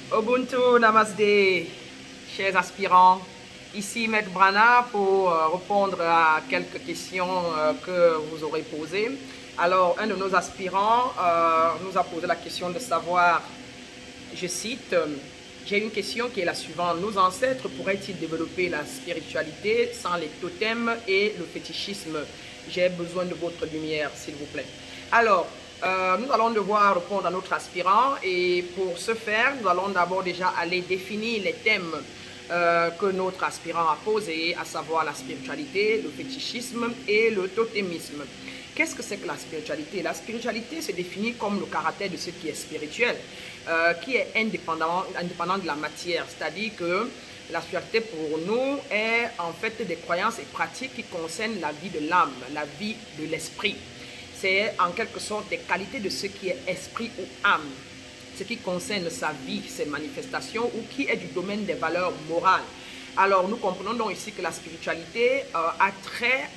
Ubuntu, Namaste, chers aspirants. Ici Maître Brana pour répondre à quelques questions que vous aurez posées. Alors, un de nos aspirants nous a posé la question de savoir, je cite, j'ai une question qui est la suivante. Nos ancêtres pourraient-ils développer la spiritualité sans les totems et le fétichisme? J'ai besoin de votre lumière, s'il vous plaît. Alors, nous allons devoir répondre à notre aspirant et pour ce faire, nous allons d'abord déjà aller définir les thèmes que notre aspirant a posés, à savoir la spiritualité, le fétichisme et le totémisme. Qu'est-ce que c'est que la spiritualité? La spiritualité se définit comme le caractère de ce qui est spirituel, qui est indépendant de la matière, c'est-à-dire que la spiritualité pour nous est en fait des croyances et pratiques qui concernent la vie de l'âme, la vie de l'esprit. C'est en quelque sorte des qualités de ce qui est esprit ou âme, ce qui concerne sa vie, ses manifestations ou qui est du domaine des valeurs morales. Alors, nous comprenons donc ici que la spiritualité a trait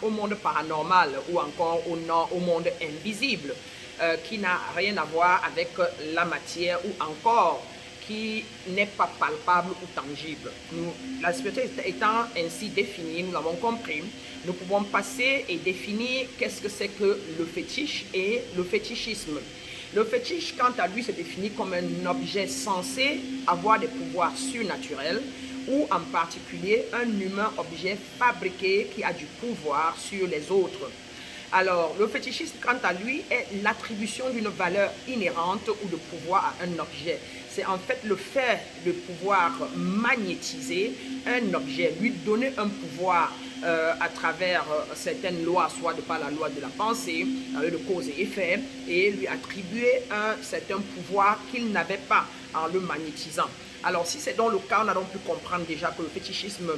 au monde paranormal ou encore au monde invisible, qui n'a rien à voir avec la matière ou encore qui n'est pas palpable ou tangible. La spiritualité étant ainsi définie, nous l'avons compris, nous pouvons passer et définir qu'est-ce que c'est que le fétiche et le fétichisme. Le fétiche, quant à lui, se définit comme un objet censé avoir des pouvoirs surnaturels ou en particulier un humain objet fabriqué qui a du pouvoir sur les autres. Alors, le fétichisme, quant à lui, est l'attribution d'une valeur inhérente ou de pouvoir à un objet. C'est en fait le fait de pouvoir magnétiser un objet, lui donner un pouvoir à travers certaines lois, soit de par la loi de la pensée, de cause et effet, et lui attribuer un certain pouvoir qu'il n'avait pas en le magnétisant. Alors, si c'est dans le cas, on a donc pu comprendre déjà que le fétichisme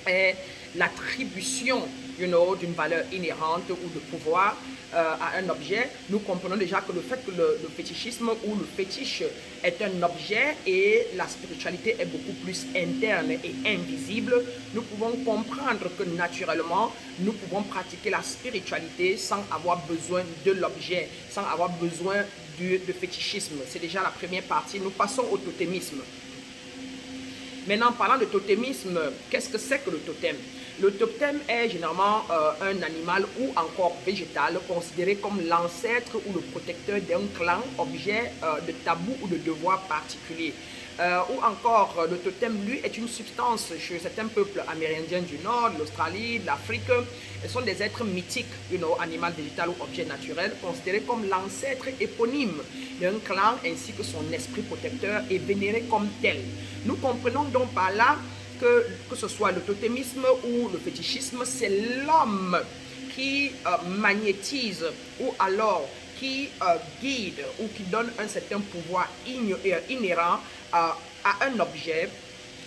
est l'attribution d'une valeur inhérente ou de pouvoir à un objet. Nous comprenons déjà que le fait que le fétichisme ou le fétiche est un objet et la spiritualité est beaucoup plus interne et invisible, nous pouvons comprendre que naturellement, nous pouvons pratiquer la spiritualité sans avoir besoin de l'objet, sans avoir besoin de fétichisme. C'est déjà la première partie. Nous passons au totémisme. Maintenant, parlant de totémisme, qu'est-ce que c'est que le totem? Le totem est généralement un animal ou encore végétal considéré comme l'ancêtre ou le protecteur d'un clan, objet de tabou ou de devoir particulier. Ou encore, le totem, lui, est une substance chez certains peuples amérindiens du Nord, l'Australie, l'Afrique. Ce sont des êtres mythiques, animal, végétal ou objet naturel, considérés comme l'ancêtre éponyme d'un clan ainsi que son esprit protecteur et vénéré comme tel. Nous comprenons donc par là que ce soit le totémisme ou le fétichisme, c'est l'homme qui magnétise ou alors qui guide ou qui donne un certain pouvoir inhérent à un objet,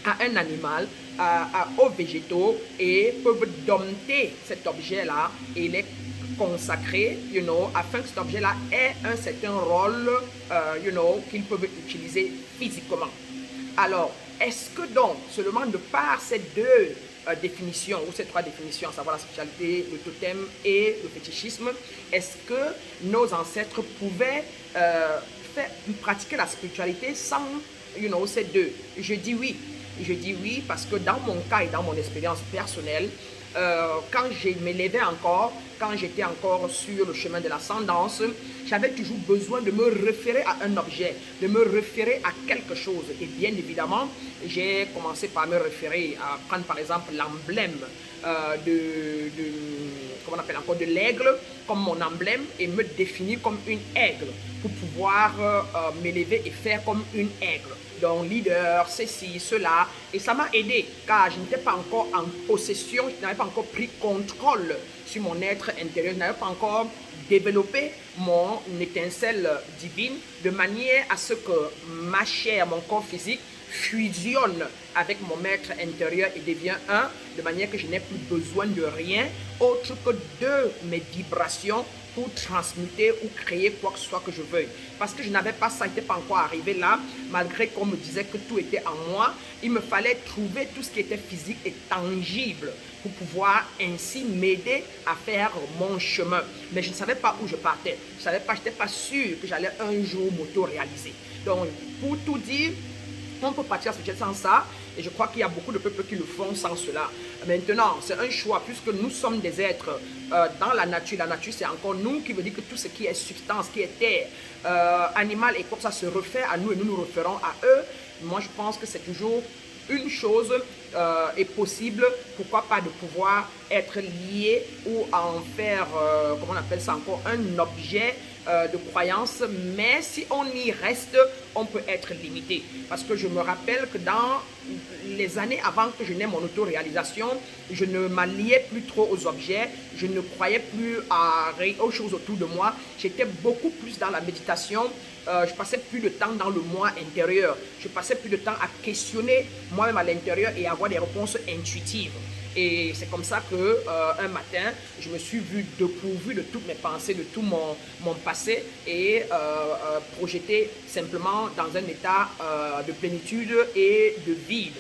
à un animal, aux végétaux et peuvent dompter cet objet-là et les consacrer, afin que cet objet-là ait un certain rôle, qu'ils peuvent utiliser physiquement. Alors, est-ce que donc, seulement de par ces deux définitions, ou ces trois définitions, à savoir la spiritualité, le totem et le fétichisme, est-ce que nos ancêtres pouvaient pratiquer la spiritualité sans, ces deux? Je dis oui. Je dis oui parce que dans mon cas et dans mon expérience personnelle, quand je m'élevais encore, quand j'étais encore sur le chemin de l'ascendance, j'avais toujours besoin de me référer à un objet, de me référer à quelque chose. Et bien évidemment, j'ai commencé par me référer à prendre par exemple l'emblème comment on appelle encore, de l'aigle comme mon emblème et me définir comme une aigle pour pouvoir m'élever et faire comme une aigle. Donc leader, ceci, cela, et ça m'a aidé car je n'étais pas encore en possession, je n'avais pas encore pris contrôle sur mon être intérieur, je n'avais pas encore développé mon étincelle divine de manière à ce que ma chair, mon corps physique fusionne avec mon maître intérieur et devient un, de manière que je n'ai plus besoin de rien autre que de mes vibrations pour transmuter ou créer quoi que ce soit que je veuille. Parce que je n'avais pas ça, n'était pas encore arrivé là, malgré qu'on me disait que tout était en moi. Il me fallait trouver tout ce qui était physique et tangible pour pouvoir ainsi m'aider à faire mon chemin. Mais je ne savais pas où je partais. Je ne savais pas, je n'étais pas sûr que j'allais un jour m'auto-réaliser. Donc, pour tout dire, on peut partir à ce jet sans ça, et je crois qu'il y a beaucoup de peuples qui le font sans cela. Maintenant, c'est un choix, puisque nous sommes des êtres dans la nature. La nature, c'est encore nous, qui veut dire que tout ce qui est substance, qui est terre, animal, et comme ça se refait à nous, et nous nous referons à eux. Moi, je pense que c'est toujours une chose est possible, pourquoi pas de pouvoir être lié ou en faire, comment on appelle ça encore, un objet de croyance, mais si on y reste, on peut être limité. Parce que je me rappelle que dans les années avant que je n'aie mon auto-réalisation, je ne m'alliais plus trop aux objets, je ne croyais plus aux choses autour de moi, j'étais beaucoup plus dans la méditation, je passais plus de temps dans le moi intérieur, je passais plus de temps à questionner moi-même à l'intérieur et avoir des réponses intuitives. Et c'est comme ça que un matin, je me suis vu dépourvu de toutes mes pensées, de tout mon passé et projeté simplement dans un état de plénitude et de vide.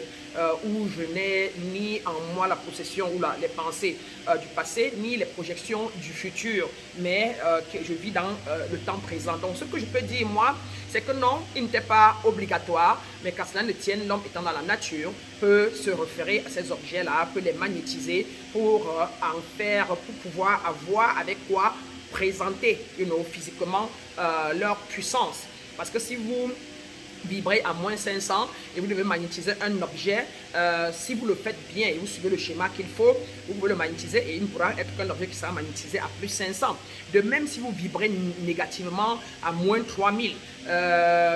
Où je n'ai ni en moi la possession ou les pensées du passé, ni les projections du futur, mais que je vis dans le temps présent. Donc ce que je peux dire moi, c'est que non, il n'était pas obligatoire, mais qu'à cela ne tienne, l'homme étant dans la nature, peut se référer à ces objets-là, peut les magnétiser pour en faire, pour pouvoir avoir avec quoi présenter physiquement leur puissance. Parce que si vous vibrez à moins 500 et vous devez magnétiser un objet, si vous le faites bien et vous suivez le schéma qu'il faut, vous pouvez le magnétiser et il ne pourra être qu'un objet qui sera magnétisé à plus 500. De même, si vous vibrez négativement à moins 3000,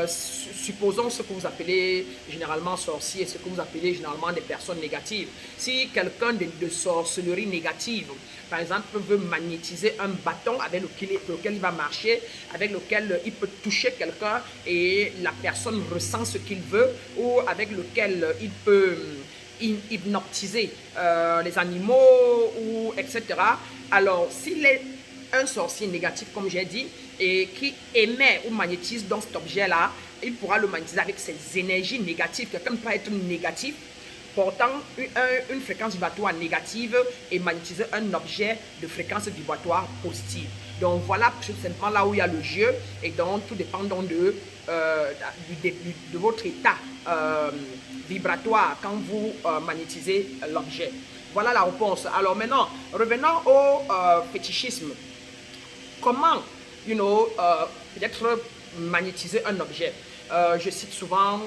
supposons ce que vous appelez généralement sorcier, ce que vous appelez généralement des personnes négatives. Si quelqu'un de sorcellerie négative, par exemple, veut magnétiser un bâton avec lequel il va marcher, avec lequel il peut toucher quelqu'un et la personne ressent ce qu'il veut, ou avec lequel il peut hypnotiser les animaux, ou etc. Alors, s'il est un sorcier négatif, comme j'ai dit, et qui émet ou magnétise dans cet objet-là, il pourra le magnétiser avec ses énergies négatives. Quelqu'un peut être négatif, portant une fréquence vibratoire négative et magnétiser un objet de fréquence vibratoire positive. Donc voilà simplement là où il y a le jeu, et donc tout dépend donc de votre état vibratoire quand vous magnétisez l'objet. Voilà la réponse. Alors maintenant, revenons au fétichisme. Comment, peut-être magnétiser un objet? Je cite souvent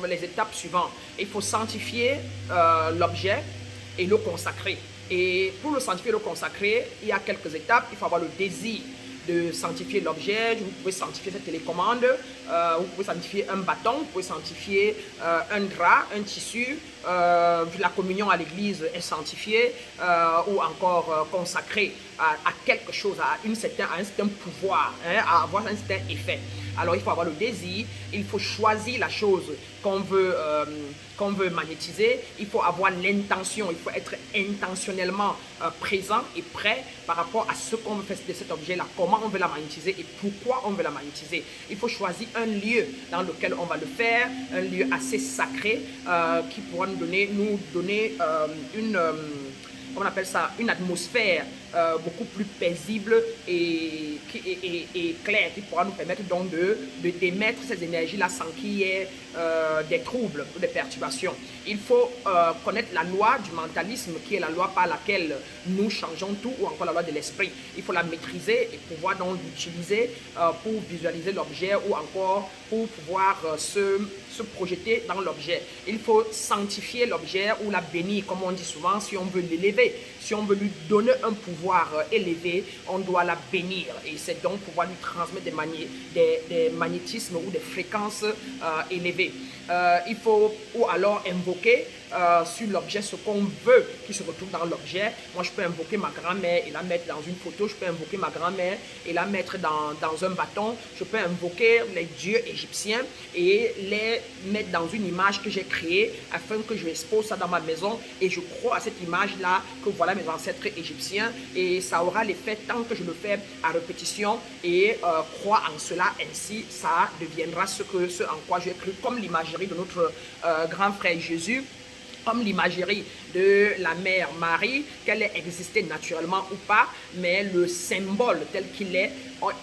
les étapes suivantes. Il faut sanctifier l'objet et le consacrer. Et pour le sanctifier et le consacrer, il y a quelques étapes. Il faut avoir le désir de sanctifier l'objet. Vous pouvez sanctifier cette télécommande, vous pouvez sanctifier un bâton, vous pouvez sanctifier un drap, un tissu, la communion à l'église est sanctifiée, ou encore consacrée à quelque chose, à un certain pouvoir, à avoir un certain effet. Alors il faut avoir le désir, il faut choisir la chose qu'on veut magnétiser, il faut avoir l'intention, il faut être intentionnellement présent et prêt par rapport à ce qu'on veut faire de cet objet-là, comment on veut la magnétiser et pourquoi on veut la magnétiser. Il faut choisir un lieu dans lequel on va le faire, un lieu assez sacré qui pourra nous donner on appelle ça, une atmosphère beaucoup plus paisible et claire, qui pourra nous permettre donc d'émettre ces énergies-là sans qu'il y ait des troubles ou des perturbations. Il faut connaître la loi du mentalisme, qui est la loi par laquelle nous changeons tout, ou encore la loi de l'esprit. Il faut la maîtriser et pouvoir donc l'utiliser pour visualiser l'objet, ou encore pour pouvoir se projeter dans l'objet. Il faut sanctifier l'objet ou la bénir, comme on dit souvent, si on veut l'élever. Si on veut lui donner un pouvoir élevé, on doit la bénir. Et c'est donc pouvoir lui transmettre des magnétismes ou des fréquences élevées. Il faut ou alors invoquer sur l'objet ce qu'on veut qui se retrouve dans l'objet. Moi, je peux invoquer ma grand-mère et la mettre dans une photo. Je peux invoquer ma grand-mère et la mettre dans un bâton. Je peux invoquer les dieux égyptiens et les mettre dans une image que j'ai créée afin que je expose ça dans ma maison. Et je crois à cette image-là que voilà mes ancêtres égyptiens. Et ça aura l'effet tant que je le fais à répétition et crois en cela. Ainsi, ça deviendra ce en quoi j'ai cru, comme l'imagerie de notre grand frère Jésus, comme l'imagerie de la mère Marie, qu'elle ait existé naturellement ou pas, mais le symbole tel qu'il est,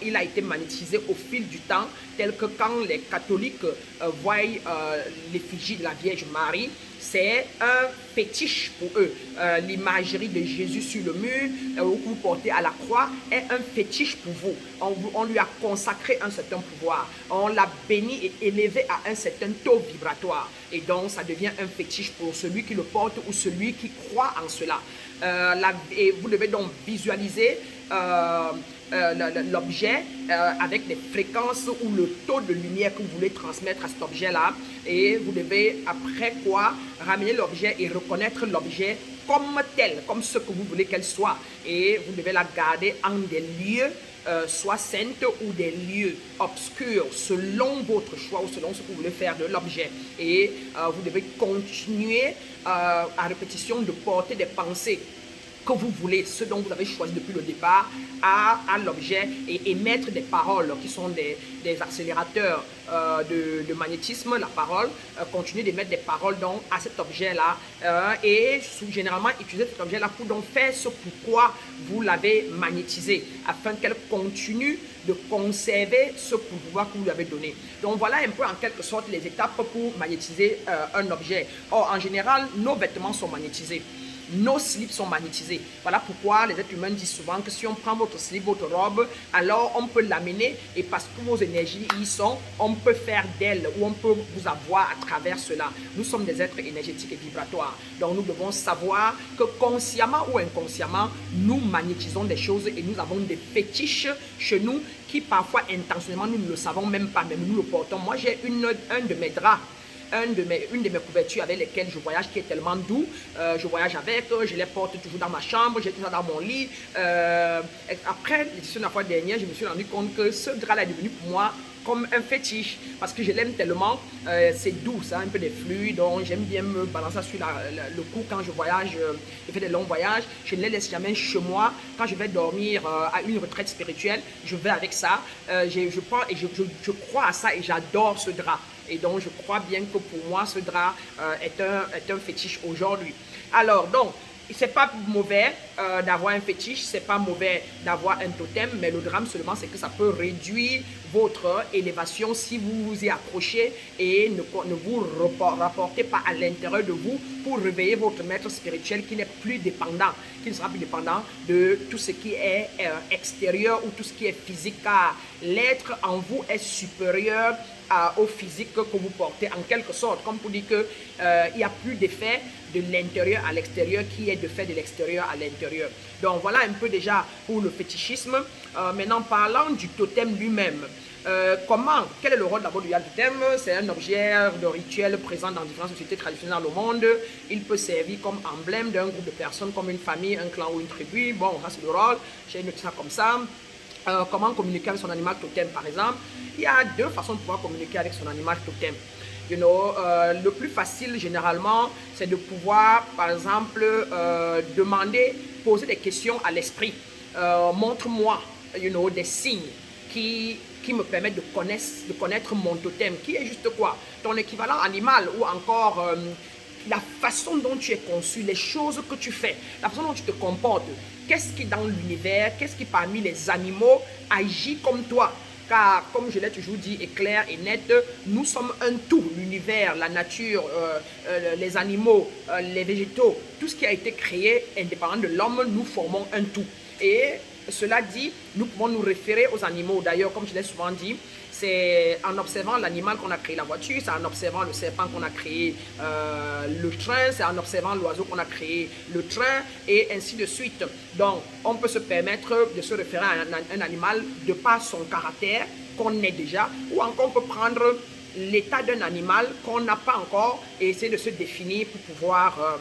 il a été magnétisé au fil du temps, tel que quand les catholiques voient l'effigie de la Vierge Marie, c'est un fétiche pour eux. L'imagerie de Jésus sur le mur, que vous portez à la croix, est un fétiche pour vous. On lui a consacré un certain pouvoir. On l'a béni et élevé à un certain taux vibratoire. Et donc, ça devient un fétiche pour celui qui le porte ou celui qui croit en cela. Et vous devez donc visualiser l'objet avec les fréquences ou le taux de lumière que vous voulez transmettre à cet objet-là. Et vous devez, après quoi, ramener l'objet et reconnaître l'objet comme tel, comme ce que vous voulez qu'elle soit. Et vous devez la garder en des lieux soit saintes ou des lieux obscurs selon votre choix ou selon ce que vous voulez faire de l'objet. Et vous devez continuer à répétition de porter des pensées que vous voulez, ce dont vous avez choisi depuis le départ, à l'objet et émettre des paroles qui sont des accélérateurs de magnétisme, la parole, continuer d'émettre des paroles donc, à cet objet-là et généralement utiliser cet objet-là pour donc faire ce pourquoi vous l'avez magnétisé, afin qu'elle continue de conserver ce pouvoir que vous lui avez donné. Donc voilà un peu en quelque sorte les étapes pour magnétiser un objet. Or, en général, nos vêtements sont magnétisés. Nos slips sont magnétisés. Voilà pourquoi les êtres humains disent souvent que si on prend votre slip, votre robe, alors on peut l'amener et parce que vos énergies y sont, on peut faire d'elle ou on peut vous avoir à travers cela. Nous sommes des êtres énergétiques et vibratoires. Donc nous devons savoir que consciemment ou inconsciemment, nous magnétisons des choses et nous avons des fétiches chez nous qui parfois intentionnellement nous ne le savons même pas, mais nous le portons. Moi j'ai un de mes draps, une de mes couvertures avec lesquelles je voyage qui est tellement doux. Je voyage avec, je les porte toujours dans ma chambre, j'ai tout ça dans mon lit. Après l'édition de la fois dernière, je me suis rendu compte que ce drap-là est devenu pour moi comme un fétiche parce que je l'aime tellement. C'est doux, ça, un peu des fluides, donc j'aime bien me balancer sur le cou quand je voyage, je fais des longs voyages. Je ne les laisse jamais chez moi. Quand je vais dormir à une retraite spirituelle, je vais avec ça. Je prends et je crois à ça et j'adore ce drap. Et donc, je crois bien que pour moi, ce drap est un fétiche aujourd'hui. Alors, donc, c'est pas mauvais d'avoir un fétiche, c'est pas mauvais d'avoir un totem, mais le drame seulement, c'est que ça peut réduire votre élévation si vous vous y accrochez et ne vous rapportez pas à l'intérieur de vous pour réveiller votre maître spirituel qui n'est plus dépendant, qui ne sera plus dépendant de tout ce qui est extérieur ou tout ce qui est physique, car l'être en vous est supérieur au physique que vous portez en quelque sorte, comme pour dire qu'il n'y a plus d'effet de l'intérieur à l'extérieur qui est de fait de l'extérieur à l'intérieur. Donc voilà un peu déjà pour le fétichisme. Maintenant parlant du totem lui-même. Quel est le rôle d'abord du totem? C'est un objet de rituel présent dans différentes sociétés traditionnelles dans le monde. Il peut servir comme emblème d'un groupe de personnes, comme une famille, un clan ou une tribu. Bon, ça c'est le rôle, j'ai noté ça comme ça. Comment communiquer avec son animal totem par exemple? Il y a deux façons de pouvoir communiquer avec son animal totem. Le plus facile généralement, c'est de pouvoir par exemple poser des questions à l'esprit. Montre-moi des signes qui me permettent de connaître mon totem, qui est juste quoi? Ton équivalent animal ou encore la façon dont tu es conçu, les choses que tu fais, la façon dont tu te comportes. Qu'est-ce qui dans l'univers, qu'est-ce qui parmi les animaux agit comme toi? Car comme je l'ai toujours dit et clair et net, nous sommes un tout. L'univers, la nature, les animaux, les végétaux, tout ce qui a été créé indépendant de l'homme, nous formons un tout. Et cela dit, nous pouvons nous référer aux animaux. D'ailleurs, comme je l'ai souvent dit, c'est en observant l'animal qu'on a créé la voiture, c'est en observant le serpent qu'on a créé le train, c'est en observant l'oiseau qu'on a créé le train, et ainsi de suite. Donc, on peut se permettre de se référer à un animal de par son caractère qu'on est déjà, ou encore on peut prendre l'état d'un animal qu'on n'a pas encore et essayer de se définir pour pouvoir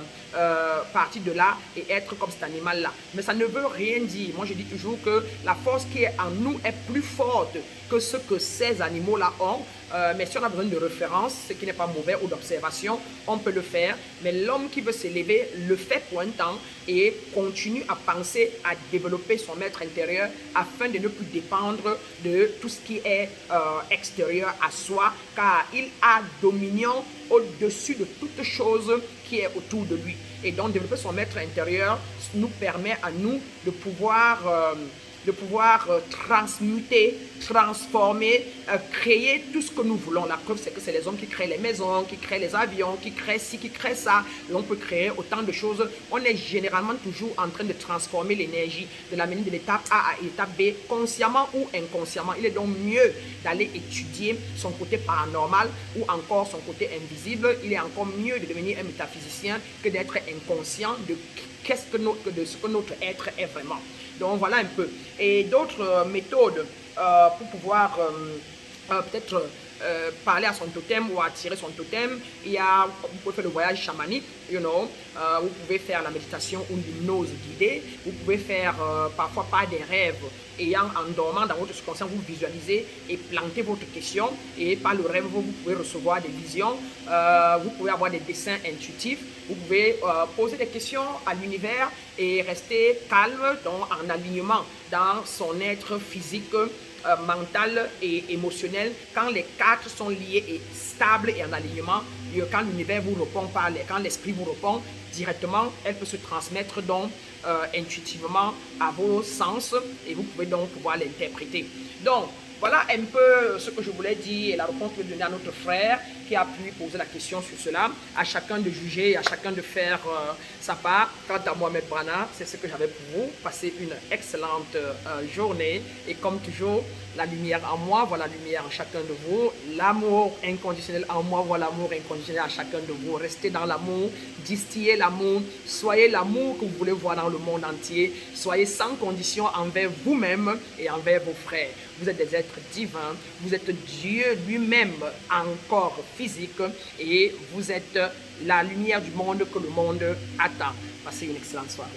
partir de là et être comme cet animal-là. Mais ça ne veut rien dire. Moi, je dis toujours que la force qui est en nous est plus forte que ce que ces animaux-là ont. Mais si on a besoin de références, ce qui n'est pas mauvais, ou d'observation, on peut le faire. Mais l'homme qui veut s'élever le fait pour un temps et continue à penser à développer son maître intérieur afin de ne plus dépendre de tout ce qui est extérieur à soi, car il a dominion au-dessus de toute chose qui est autour de lui. Et donc développer son maître intérieur nous permet à nous de pouvoir transmuter, transformer, créer tout ce que nous voulons. La preuve, c'est que c'est les hommes qui créent les maisons, qui créent les avions, qui créent ci, qui créent ça. Et on peut créer autant de choses. On est généralement toujours en train de transformer l'énergie, de l'amener de l'étape A à l'étape B, consciemment ou inconsciemment. Il est donc mieux d'aller étudier son côté paranormal ou encore son côté invisible. Il est encore mieux de devenir un métaphysicien que d'être inconscient de ce que notre être est vraiment. Donc voilà un peu. Et d'autres méthodes pour pouvoir peut-être parler à son totem ou attirer son totem. Vous pouvez faire le voyage chamanique, vous pouvez faire la méditation ou l'hypnose guidée, vous pouvez faire parfois par des rêves, en dormant dans votre subconscient, vous visualisez et plantez votre question, et par le rêve, vous pouvez recevoir des visions, vous pouvez avoir des dessins intuitifs, vous pouvez poser des questions à l'univers et rester calme, donc en alignement dans son être physique, mental et émotionnel. Quand les quatre sont liés et stables et en alignement, quand l'univers vous répond, quand l'esprit vous répond directement, elle peut se transmettre donc intuitivement à vos sens et vous pouvez donc pouvoir l'interpréter. Donc voilà un peu ce que je voulais dire et la réponse que je vais donner à notre frère qui a pu poser la question sur cela. À chacun de juger, à chacun de faire sa part. Quant à moi, Maître Brana, c'est ce que j'avais pour vous. Passez une excellente journée. Et comme toujours, la lumière en moi, voilà la lumière en chacun de vous. L'amour inconditionnel en moi, voilà l'amour inconditionnel à chacun de vous. Restez dans l'amour, distillez l'amour, soyez l'amour que vous voulez voir dans le monde entier. Soyez sans condition envers vous-même et envers vos frères. Vous êtes des êtres divins, vous êtes Dieu lui-même en corps physique et vous êtes la lumière du monde que le monde attend. Passez une excellente soirée.